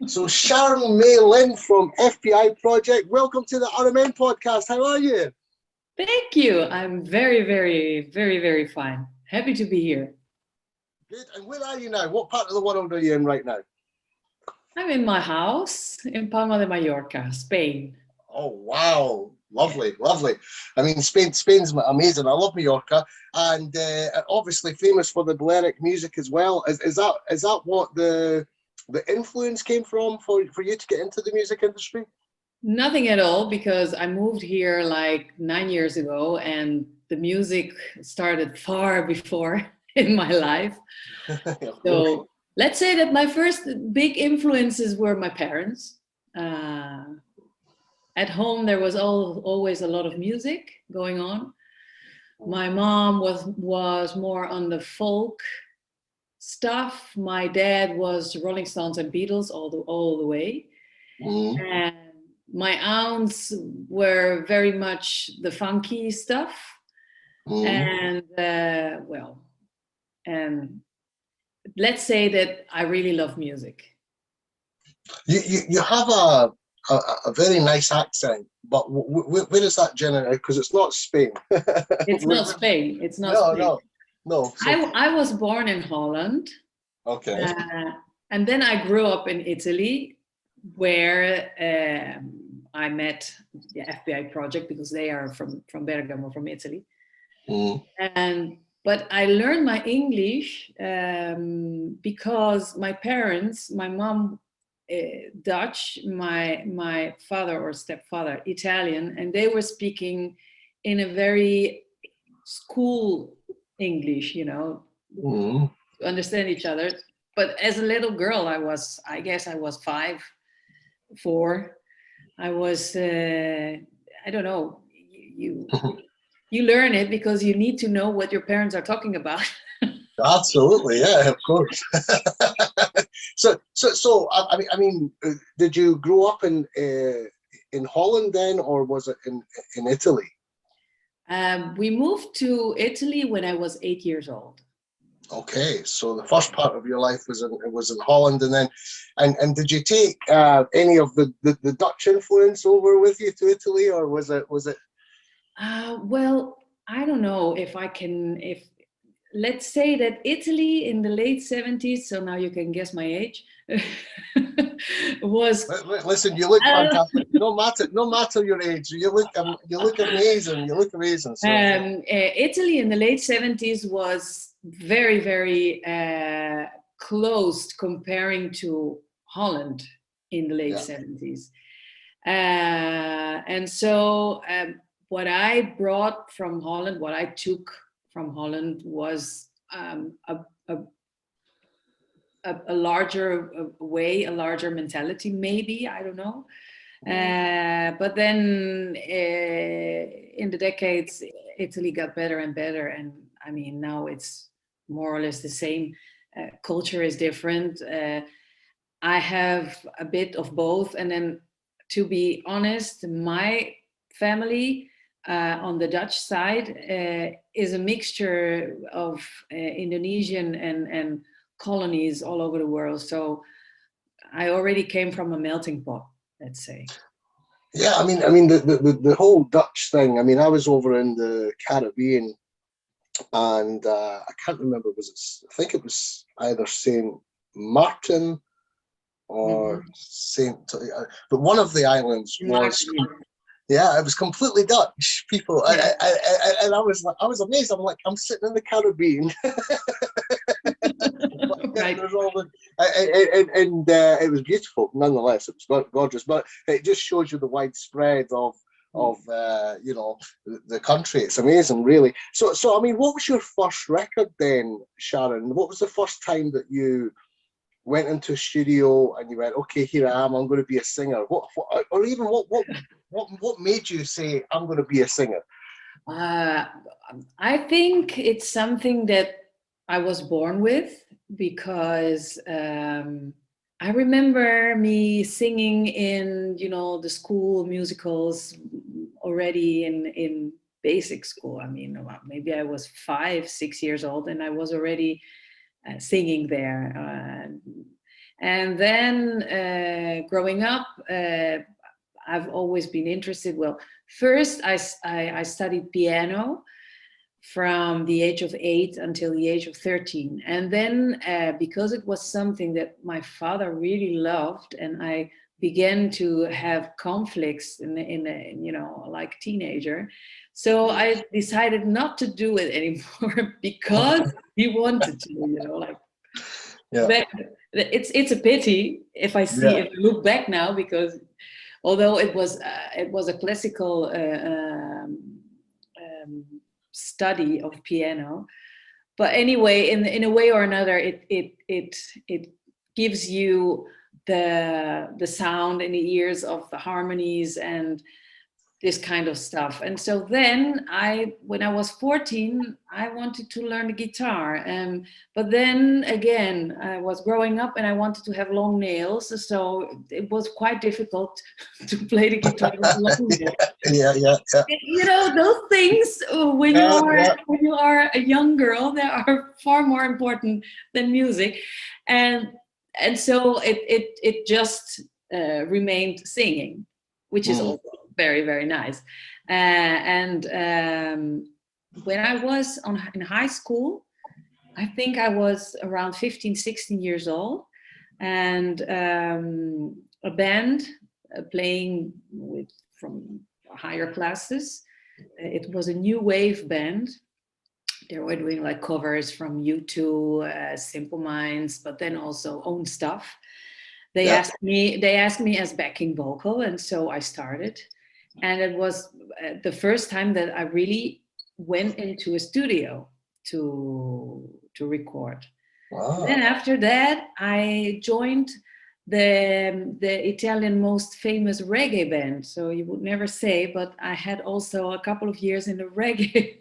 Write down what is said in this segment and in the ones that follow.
So Sharon May Linn from FPI Project, welcome to the RMN Podcast. How are you? Thank you. I'm very, very, very, very fine. Happy to be here. Good. And where are you now? What part of the world are you in right now? I'm in my house in Palma de Mallorca, Spain. Oh, wow. Lovely, lovely. I mean, Spain's amazing. I love Mallorca, and obviously famous for the Balearic music as well. Is that what the influence came from for you to get into the music industry? Nothing at all, because I moved here like 9 years ago, and the music started far before in my life. So let's say that my first big influences were my parents. At home, there was always a lot of music going on. My mom was more on the folk stuff. My dad was Rolling Stones and Beatles all the way. Mm. And my aunts were very much the funky stuff. And and let's say that I really love music. You have a very nice accent, but where is that generated? Because it's not Spain. It's not Spain. It's not Spain. No. I was born in Holland. Okay. And then I grew up in Italy, where I met the FPI Project, because they are from Bergamo, from Italy. But I learned my English because my parents, my mom Dutch, my father or stepfather Italian, and they were speaking in a very school English, to understand each other. But as a little girl, I guess I was 5, 4. I was, I don't know, you learn it because you need to know what your parents are talking about. Absolutely, yeah, of course. So I mean, did you grow up in Holland then, or was it in Italy? We moved to Italy when I was 8 years old. Okay, so the first part of your life was in Holland, and then and did you take any of the Dutch influence over with you to Italy, or was it? Well, I don't know if let's say that Italy in the late 70s, so now you can guess my age, was... Listen, you look fantastic. No matter your age, you look amazing. You look amazing. So. Italy in the late 70s was very, very closed comparing to Holland in the late 70s. And so what I brought from Holland, what I took from Holland was a larger way, a larger mentality, maybe, I don't know. But then in the decades, Italy got better and better. And I mean, now it's more or less the same. Culture is different. I have a bit of both. And then, to be honest, my family on the Dutch side is a mixture of Indonesian and colonies all over the world. So I already came from a melting pot, let's say. Yeah, I mean the whole Dutch thing. I mean, I was over in the Caribbean, and I can't remember. I think it was either Saint Martin or Saint, but one of the islands was. Yeah, it was completely Dutch people, and I was amazed. I'm like, I'm sitting in the Caribbean, Right. and it was beautiful. Nonetheless, it was gorgeous. But it just shows you the widespread of the country. It's amazing, really. So I mean, what was your first record then, Sharon? What was the first time that you went into a studio and you went, okay, here I am, I'm going to be a singer? What made you say, I'm going to be a singer? I think it's something that I was born with, because I remember me singing in, the school musicals already in basic school. I mean, maybe I was 5, 6 years old, and I was already singing there. And then growing up, I've always been interested. Well, first I studied piano from the age of 8 until the age of 13. And then because it was something that my father really loved, and I began to have conflicts in you know, like teenager. So I decided not to do it anymore because he wanted to, you know, like, Yeah. but it's a pity if I see, Yeah. if I look back now, because although it was a classical study of piano, but anyway, in a way or another, it gives you the sound in the ears of the harmonies and this kind of stuff. And so then when I was 14, I wanted to learn the guitar. But then again, I was growing up and I wanted to have long nails. So it was quite difficult to play the guitar with long nails. Yeah. You know, those things when you are a young girl, they are far more important than music. And so it just remained singing, which is also very, very nice. And when I was in high school, I think I was around 15, 16 years old, and a band playing from higher classes. It was a new wave band. They were doing like covers from U2, Simple Minds, but then also own stuff. They asked me as backing vocal, and so I started. And it was the first time that I really went into a studio to record. Wow. Then after that, I joined the Italian most famous reggae band. So you would never say, but I had also a couple of years in the reggae.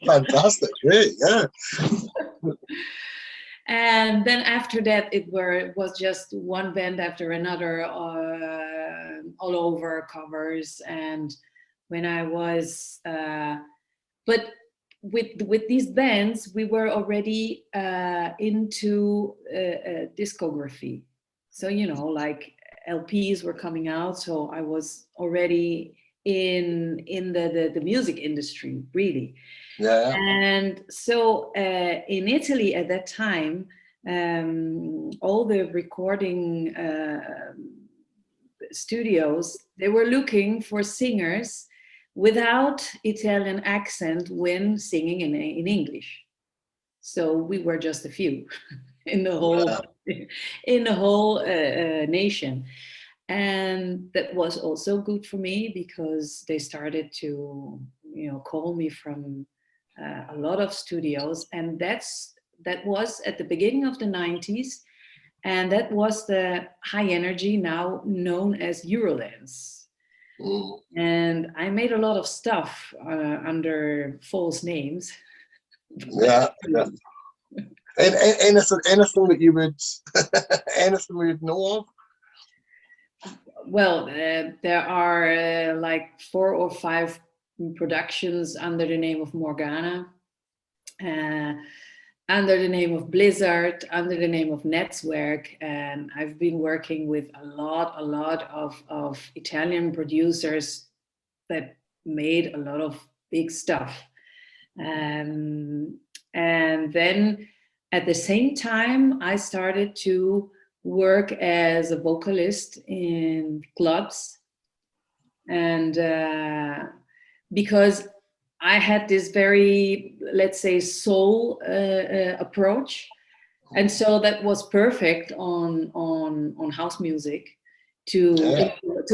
Fantastic, great, yeah. And then after that, it was just one band after another, all over covers. And when I was, but with these bands, we were already into discography. So, you know, like LPs were coming out. So I was already in the music industry, really. Yeah. And so in Italy at that time, all the recording studios, they were looking for singers without Italian accent when singing in English. So we were just a few in the whole nation. And that was also good for me because they started to, you know, call me from a lot of studios, and that was at the beginning of the 90s, and that was the high energy, now known as Eurodance. And I made a lot of stuff under false names. Yeah. And anything that you would anything we would know of? Well, there are like 4 or 5 productions under the name of Morgana, under the name of Blizzard, under the name of Netzwerk. And I've been working with a lot of Italian producers that made a lot of big stuff. And then at the same time, I started to work as a vocalist in clubs, and because I had this very, let's say, soul approach, and so that was perfect on house music to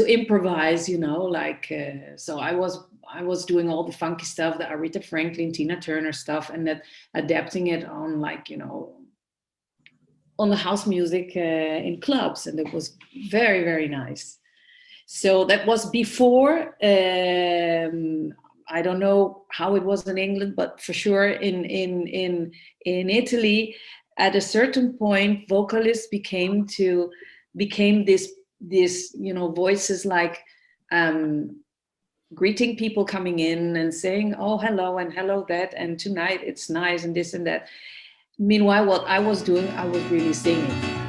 improvise, you know, like so I was doing all the funky stuff, the Aretha Franklin, Tina Turner stuff, and that adapting it on, like, you know, on the house music in clubs, and it was very, very nice. So that was before. I don't know how it was in England, but for sure in Italy, at a certain point, vocalists became this, you know, voices like greeting people coming in and saying, oh, hello, and hello that, and tonight it's nice, and this and that. Meanwhile, what I was doing, I was really singing.